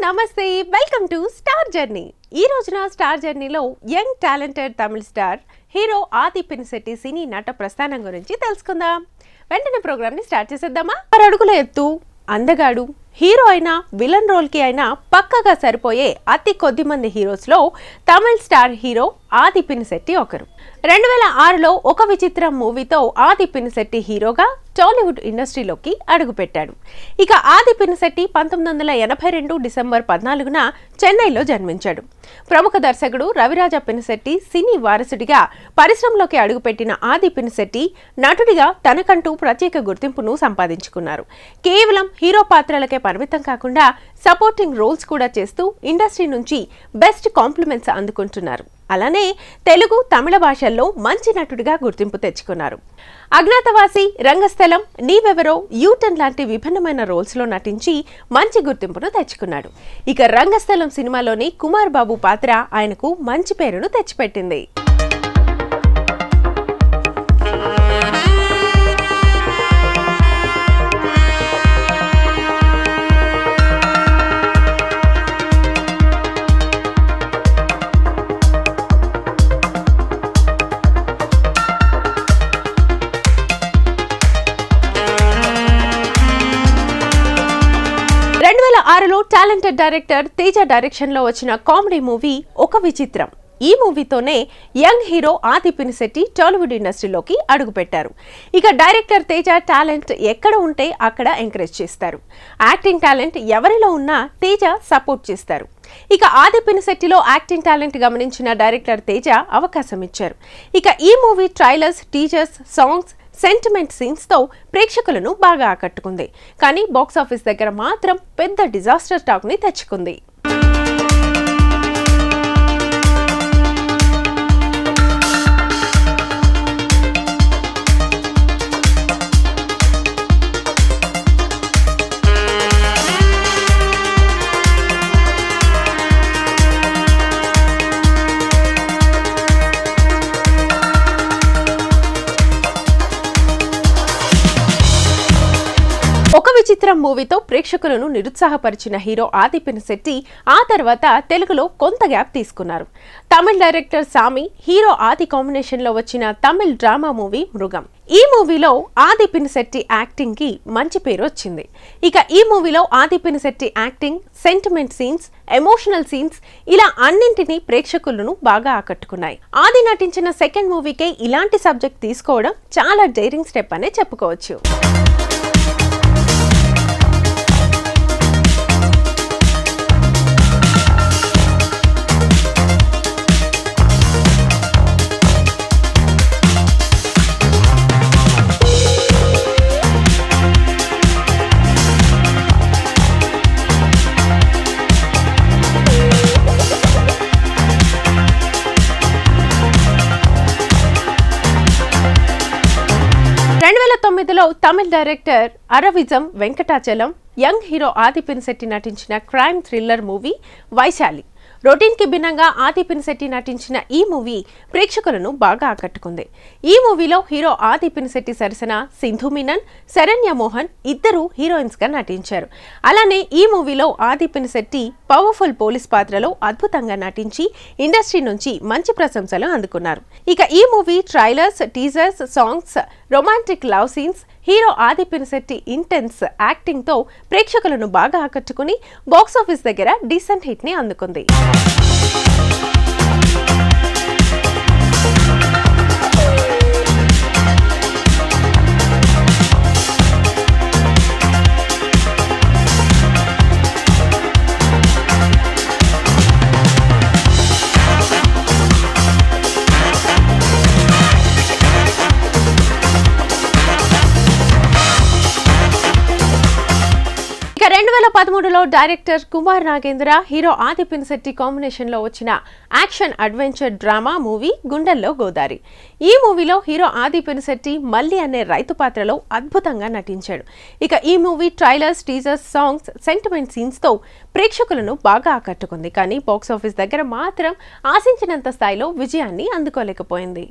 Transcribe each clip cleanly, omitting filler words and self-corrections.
నమస్తే welcome to star journey. ఈ రోజున స్టార్ జర్నీలో యంగ్ టాలెంటెడ్ తమిళ స్టార్ హీరో ఆది పినిశెట్టి సినీ నట ప్రస్థానం గురించి తెలుసుకుందాం. వెంటనే ప్రోగ్రామ్ ని స్టార్ట్ చేసేద్దామా. 6 అడుగుల ఎత్తు, అందగాడు, హీరో అయినా విలన్ రోల్ కి అయినా పక్కగా సరిపోయే అతి కొద్ది మంది హీరోస్ లో తమిళ స్టార్ హీరో ఆది పినిశెట్టి ఒకరు. 2006లో ఒక విచిత్రం మూవీతో ఆది పినిశెట్టి హీరోగా టాలీవుడ్ ఇండస్ట్రీలోకి అడుగుపెట్టాడు. ఇక ఆది పినిశెట్టి 1982 డిసెంబర్ 14న చెన్నైలో జన్మించాడు. ప్రముఖ దర్శకుడు రవిరాజ పినిశెట్టి సినీ వారసుడిగా పరిశ్రమలోకి అడుగుపెట్టిన ఆది పినిశెట్టి నటుడిగా తనకంటూ ప్రత్యేక గుర్తింపును సంపాదించుకున్నారు. కేవలం హీరో పాత్రలకే పరిమితం కాకుండా సపోర్టింగ్ రోల్స్ కూడా చేస్తూ ఇండస్ట్రీ నుంచి బెస్ట్ కాంప్లిమెంట్స్ అందుకుంటున్నారు. అలానే తెలుగు, తమిళ భాషల్లో మంచి నటుడిగా గుర్తింపు తెచ్చుకున్నారు. అజ్ఞాతవాసి, రంగస్థలం, నీవెవరో, యూటర్న్ లాంటి విభిన్నమైన రోల్స్ లో నటించి మంచి గుర్తింపును తెచ్చుకున్నాడు. ఇక రంగస్థలం సినిమాలోని కుమార్ బాబు పాత్ర ఆయనకు మంచి పేరును తెచ్చిపెట్టింది. టాలెంటెడ్ డైరెక్టర్ తేజ డైరెక్షన్ లో వచ్చిన కామెడీ మూవీ ఒక విచిత్రం. ఈ మూవీతోనే యంగ్ హీరో ఆది పినిశెట్టి టాలీవుడ్ ఇండస్ట్రీలోకి అడుగుపెట్టారు. ఇక డైరెక్టర్ తేజ టాలెంట్ ఎక్కడ ఉంటే అక్కడ ఎంకరేజ్ చేస్తారు. యాక్టింగ్ టాలెంట్ ఎవరిలో ఉన్నా తేజ సపోర్ట్ చేస్తారు. ఇక ఆది పినిశెట్టిలో యాక్టింగ్ టాలెంట్ గమనించిన డైరెక్టర్ తేజ అవకాశం ఇచ్చారు. ఇక ఈ movie trailers, teasers, songs, sentiment scenes తో ప్రేక్షకులను బాగా ఆకట్టుకుంది. కానీ బాక్సాఫీస్ దగ్గర మాత్రం పెద్ద డిజాస్టర్ టాక్ ని తెచ్చుకుంది. ఒక విచిత్రం మూవీతో ప్రేక్షకులను నిరుత్సాహపరిచిన హీరో ఆది పినిశెట్టి ఆ తర్వాత తెలుగులో కొంత గ్యాప్ తీసుకున్నారు. తమిళ డైరెక్టర్ సామి, హీరో ఆది కాంబినేషన్ లో వచ్చిన తమిళ డ్రామా మూవీ మృగం. ఈ మూవీలో ఆది పినిశెట్టి యాక్టింగ్ కి మంచి పేరు వచ్చింది. ఇక ఈ మూవీలో Aadi Pinisetty acting, sentiment scenes, emotional scenes ఇలా అన్నింటినీ ప్రేక్షకులను బాగా ఆకట్టుకున్నాయి. ఆది నటించిన సెకండ్ మూవీకే ఇలాంటి సబ్జెక్ట్ తీసుకోవడం చాలా డైరింగ్ స్టెప్ అనే చెప్పుకోవచ్చు. తమిళ డైరెక్టర్ అరవిజం వెంకటాచలం యంగ్ హీరో ఆది పినిశెట్టి నటించిన crime thriller movie Vaishali. Routine కి భిన్నంగా ఆది పినిశెట్టి నటించిన ఈ మూవీ ప్రేక్షకులను బాగా ఆకట్టుకుంది. ఈ మూవీలో హీరో ఆది పినిశెట్టి సరసన సింధు మీనన్, శరణ్య మోహన్ ఇద్దరు హీరోయిన్స్ గా నటించారు. అలానే ఈ మూవీలో ఆది పినిశెట్టి పవర్ఫుల్ పోలీస్ పాత్రలో అద్భుతంగా నటించి ఇండస్ట్రీ నుంచి మంచి ప్రశంసలు అందుకున్నారు. ఇక ఈ movie trailers, teasers, songs, romantic love scenes, hero ఆది పినిశెట్టి ఇంటెన్స్ యాక్టింగ్ తో ప్రేక్షకులను బాగా ఆకట్టుకుని బాక్సాఫీస్ దగ్గర డీసెంట్ హిట్ ని అందుకుంది. ఇక 2013లో డైరెక్టర్ కుమార్ నాగేంద్ర, హీరో ఆది పినిశెట్టి కాంబినేషన్ లో వచ్చిన యాక్షన్ అడ్వెంచర్ డ్రామా మూవీ గుండెల్లో గోదారి. ఈ మూవీలో హీరో ఆది పినిశెట్టి మల్లి అనే రైతు పాత్రలో అద్భుతంగా నటించాడు. ఇక ఈ movie trailers, teasers, songs, sentiment scenes తో ప్రేక్షకులను బాగా ఆకట్టుకుంది. కానీ బాక్సాఫీస్ దగ్గర మాత్రం ఆశించినంత స్థాయిలో విజయాన్ని అందుకోలేకపోయింది.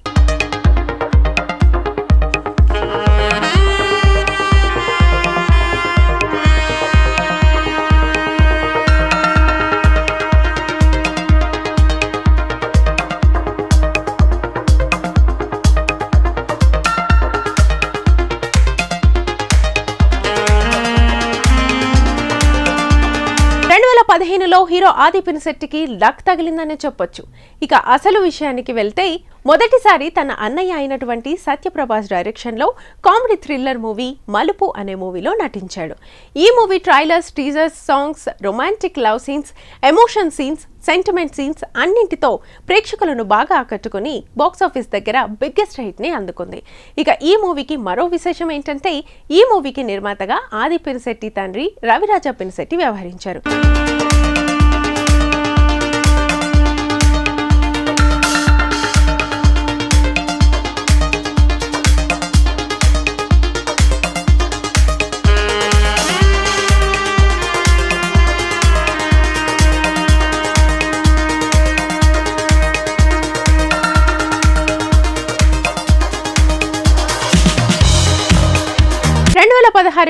2015లో హీరో ఆది పినిశెట్టికి లక్ తగిలిందనే చెప్పొచ్చు. ఇక అసలు విషయానికి వెళ్తే మొదటిసారి తన అన్నయ్య అయినటువంటి సత్యప్రభాస్ డైరెక్షన్లో కామెడీ థ్రిల్లర్ మూవీ మలుపు అనే మూవీలో నటించాడు. ఈ movie trailers, teasers, songs, romantic love scenes, emotion scenes, sentiment scenes అన్నింటితో ప్రేక్షకులను బాగా ఆకట్టుకుని బాక్సాఫీస్ దగ్గర బిగ్గెస్ట్ హిట్ ని అందుకుంది. ఇక ఈ మూవీకి మరో విశేషం ఏంటంటే ఈ మూవీకి నిర్మాతగా ఆది పినిశెట్టి తండ్రి రవిరాజ పినిశెట్టి వ్యవహరించారు.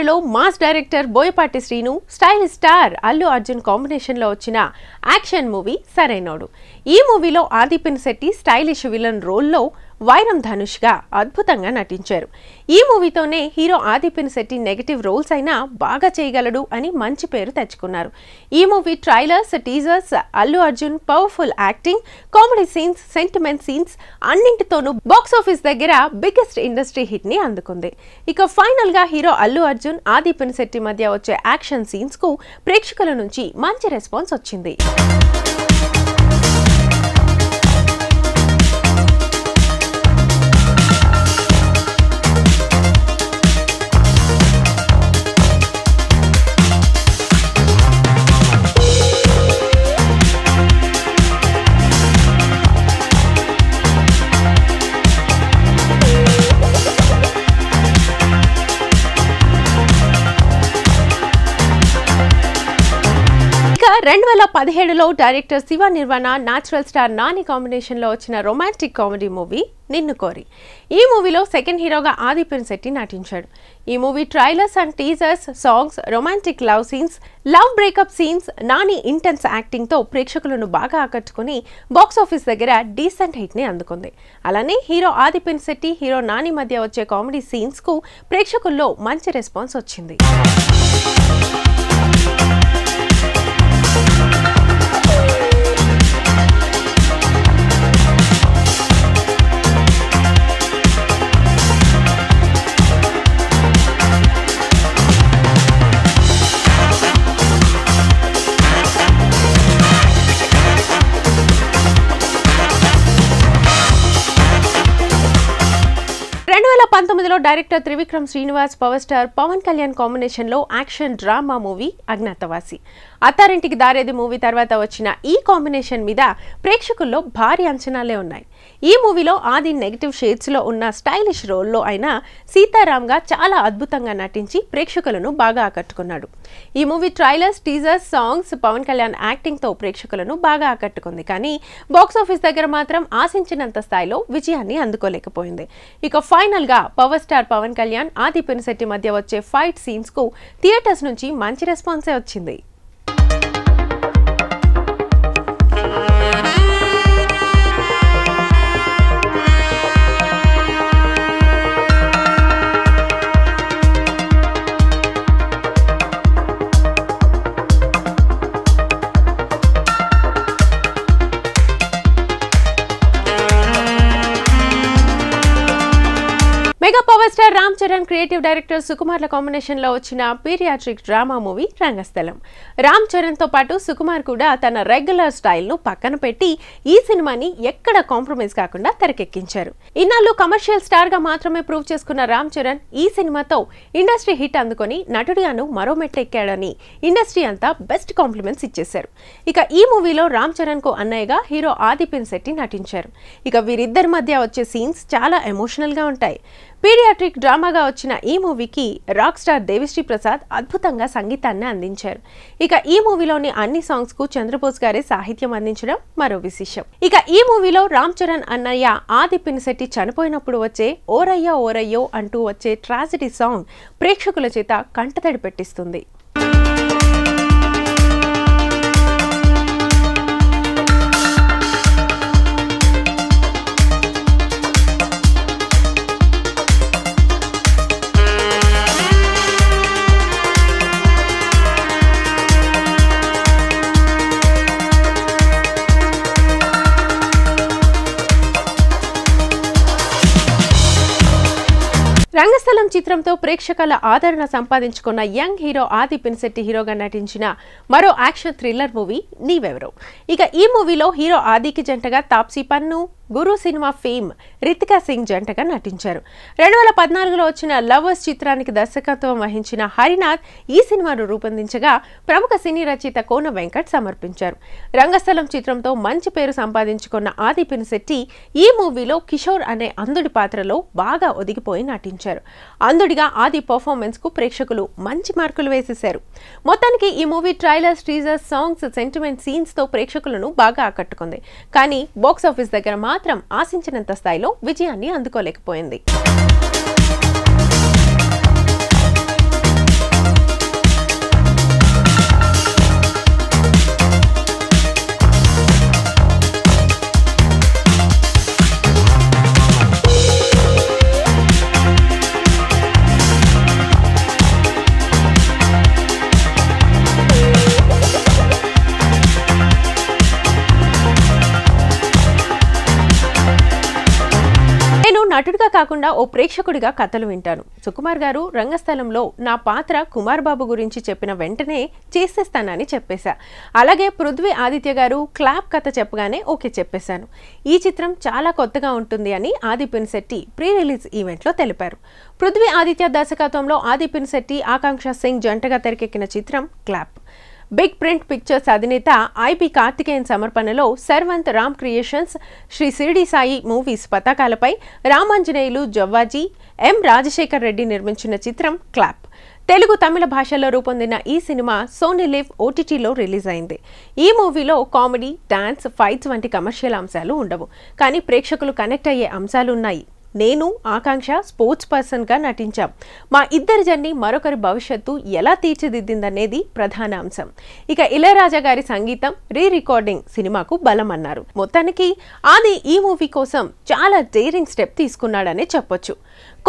లో mass director Boyapati Srinu, stylish star Allu Arjun combination లో వచ్చిన యాక్షన్ మూవీ సరైనోడు. ఈ మూవీలో ఆది పినిశెట్టి స్టైలిష్ విలన్ రోల్లో వైరం ధనుష్ గా అద్భుతంగా నటించారు. ఈ మూవీతోనే హీరో ఆది పినిశెట్టి నెగటివ్ రోల్స్ అయినా బాగా చేయగలడు అని మంచి పేరు తెచ్చుకున్నారు. ఈ movie trailers, teasers, Allu Arjun powerful acting, comedy scenes, sentiment scenes అన్నింటితోనూ బాక్సాఫీస్ దగ్గర బిగ్గెస్ట్ ఇండస్ట్రీ హిట్ ని అందుకుంది. ఇక ఫైనల్ గా హీరో అల్లు అర్జున్, ఆది పినిశెట్టి మధ్య వచ్చే యాక్షన్ సీన్స్ కు ప్రేక్షకుల నుంచి మంచి రెస్పాన్స్ వచ్చింది. ఇక 2017లో director Shiva Nirvana, natural star Nani combination లో వచ్చిన రొమాంటిక్ కామెడీ మూవీ నిన్ను కోరి. ఈ మూవీలో సెకండ్ హీరోగా ఆది పినిశెట్టి నటించాడు. ఈ movie trailers and teasers, songs, romantic love scenes, love breakup scenes, Nani intense acting తో ప్రేక్షకులను బాగా ఆకట్టుకుని బాక్సాఫీస్ దగ్గర డీసెంట్ హిట్ ని అందుకుంది. అలానే హీరో ఆది పినిశెట్టి, హీరో నాని మధ్య వచ్చే కామెడీ సీన్స్ కు ప్రేక్షకుల్లో మంచి రెస్పాన్స్ వచ్చింది. 2019లో director Trivikram Srinivas, power star Pawan Kalyan combination లో action drama movie Agnyaathavaasi. Attarintiki Daredi movie తర్వాత వచ్చిన ఈ కాంబినేషన్ మీద ప్రేక్షకుల్లో భారీ అంచనాలే ఉన్నాయి. ఈ మూవీలో ఆది నెగటివ్ షేడ్స్ లో ఉన్న స్టైలిష్ రోల్లో అయినా సీతారామ్ గా చాలా అద్భుతంగా నటించి ప్రేక్షకులను బాగా ఆకట్టుకున్నాడు. ఈ movie trailers, teasers, songs, Pawan Kalyan acting తో ప్రేక్షకులను బాగా ఆకట్టుకుంది. కానీ బాక్సాఫీస్ దగ్గర మాత్రం ఆశించినంత స్థాయిలో విజయాన్ని అందుకోలేకపోయింది. ఇక ఫైనల్ గా పవర్ స్టార్ పవన్ కళ్యాణ్, ఆది పినిశెట్టి మధ్య వచ్చే ఫైట్ సీన్స్ కు థియేటర్స్ నుంచి మంచి రెస్పాన్సే వచ్చింది. Mega power star Ram Charan, creative director సుకుమార్ల కాంబినేషన్ లో వచ్చిన periodic drama movie Rangasthalam. Ram Charan తో పాటు సుకుమార్ కూడా తన రెగ్యులర్ స్టైల్ ను పక్కన పెట్టి ఈ సినిమాని ఎక్కడ కాంప్రమైజ్ కాకుండా తెరకెక్కించారు. ఇన్నాళ్ళు కమర్షియల్ స్టార్ గా మాత్రమే ప్రూవ్ చేసుకున్న రామ్ చరణ్ ఈ సినిమాతో ఇండస్ట్రీ హిట్ అందుకొని నటుడిగాను మరో మెట్టెక్కాడని ఇండస్ట్రీ అంతా బెస్ట్ కాంప్లిమెంట్స్ ఇచ్చేశారు. ఇక ఈ మూవీలో రామ్ చరణ్ కు అన్నయ్యగా హీరో ఆది పినిశెట్టి నటించారు. ఇక వీరిద్దరి మధ్య వచ్చే సీన్స్ చాలా ఎమోషనల్ గా ఉంటాయి. పీడియాట్రిక్ డ్రామాగా వచ్చిన ఈ మూవీకి రాక్ స్టార్ దేవిశ్రీ ప్రసాద్ అద్భుతంగా సంగీతాన్ని అందించారు. ఇక ఈ మూవీలోని అన్ని సాంగ్స్ కు చంద్రబోస్ గారే సాహిత్యం అందించడం మరో విశేషం. ఇక ఈ మూవీలో రామ్ చరణ్ అన్నయ్య ఆది పినిశెట్టి చనిపోయినప్పుడు వచ్చే ఓరయ్యో ఓరయ్యో అంటూ వచ్చే ట్రాజెడీ సాంగ్ ప్రేక్షకుల చేత కంటతడి పెట్టిస్తుంది. రంగస్థలం చిత్రంతో ప్రేక్షకుల ఆదరణ సంపాదించుకున్న యంగ్ హీరో ఆది పినిశెట్టి హీరోగా నటించిన మరో యాక్షన్ థ్రిల్లర్ మూవీ నీవెవరో. ఇక ఈ మూవీలో హీరో ఆదికి జంటగా తాప్సీ పన్ను, గురు సినిమా ఫేమ్ రితికా సింగ్ జంటగా నటించారు. 2014లో వచ్చిన లవర్స్ చిత్రానికి దర్శకత్వం వహించిన హరినాథ్ ఈ సినిమాను రూపొందించగా ప్రముఖ సినీ రచయిత కోన వెంకట్ సమర్పించారు. రంగస్థలం చిత్రంతో మంచి పేరు సంపాదించుకున్న ఆది పినిశెట్టి ఈ మూవీలో కిషోర్ అనే అంధుడి పాత్రలో బాగా ఒదిగిపోయి నటించారు. అంధుడిగా ఆది పర్ఫార్మెన్స్ కు ప్రేక్షకులు మంచి మార్కులు వేసేశారు. మొత్తానికి ఈ movie trailers, teasers, songs, sentiment scenes తో ప్రేక్షకులను బాగా ఆకట్టుకుంది. కానీ బాక్స్ ఆఫీస్ దగ్గర మాత్రం ఆశించినంత స్థాయిలో విజయాన్ని అందుకోలేకపోయింది. నటుడిగా కాకుండా ఓ ప్రేక్షకుడిగా కథలు వింటాను. సుకుమార్ గారు రంగస్థలంలో నా పాత్ర కుమార్ బాబు గురించి చెప్పిన వెంటనే చేసేస్తానని చెప్పేశా. అలాగే పృథ్వీ ఆదిత్య గారు క్లాప్ కథ చెప్పగానే ఓకే చెప్పేశాను. ఈ చిత్రం చాలా కొత్తగా ఉంటుంది అని ఆది పినిశెట్టి ప్రీ రిలీజ్ ఈవెంట్లో తెలిపారు. పృథ్వీ ఆదిత్య దర్శకత్వంలో ఆది పినిశెట్టి, ఆకాంక్ష సింగ్ జంటగా తెరకెక్కిన చిత్రం క్లాప్. బిగ్ ప్రింట్ పిక్చర్స్ అధినేత ఐపి కార్తికేయన్ సమర్పణలో సర్వంత్ రామ్ క్రియేషన్స్, శ్రీ షిరిడి సాయి మూవీస్ పతాకాలపై రామాంజనేయులు, జవ్వాజీ, ఎం రాజశేఖర్ రెడ్డి నిర్మించిన చిత్రం క్లాప్. తెలుగు, తమిళ భాషల్లో రూపొందిన ఈ సినిమా సోనీ లివ్ ఓటీటీలో రిలీజ్ అయింది. ఈ మూవీలో కామెడీ, డాన్స్, ఫైట్స్ వంటి కమర్షియల్ అంశాలు ఉండవు. కానీ ప్రేక్షకులు కనెక్ట్ అయ్యే అంశాలు ఉన్నాయి. నేను, ఆకాంక్ష స్పోర్ట్స్ పర్సన్గా నటించాం. మా ఇద్దరి జర్నీ మరొకరి భవిష్యత్తు ఎలా తీర్చిదిద్దిందనేది ప్రధాన అంశం. ఇక ఇళయరాజా గారి సంగీతం, రీ రికార్డింగ్ సినిమాకు బలం అన్నారు. మొత్తానికి ఆది ఈ మూవీ కోసం చాలా డేరింగ్ స్టెప్ తీసుకున్నాడనే చెప్పొచ్చు.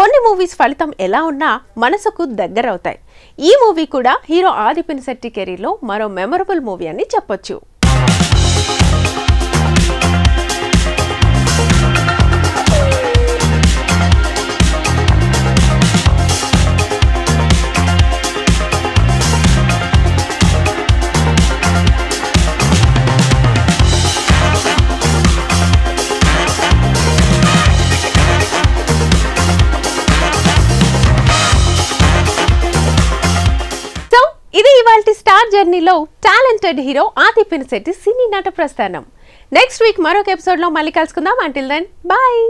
కొన్ని మూవీస్ ఫలితం ఎలా ఉన్నా మనసుకు దగ్గరవుతాయి. ఈ మూవీ కూడా హీరో ఆది పినిశెట్టి కెరీర్లో మరో మెమరబుల్ మూవీ అని చెప్పొచ్చు. ఇది ఇవాల్టి స్టార్ జర్నీలో టాలెంటెడ్ హీరో ఆది పినిశెట్టి సినీ నట ప్రస్థానం. నెక్స్ట్ వీక్ మరొక ఎపిసోడ్ లో మళ్ళీ కలుసుకుందాం. Until then bye.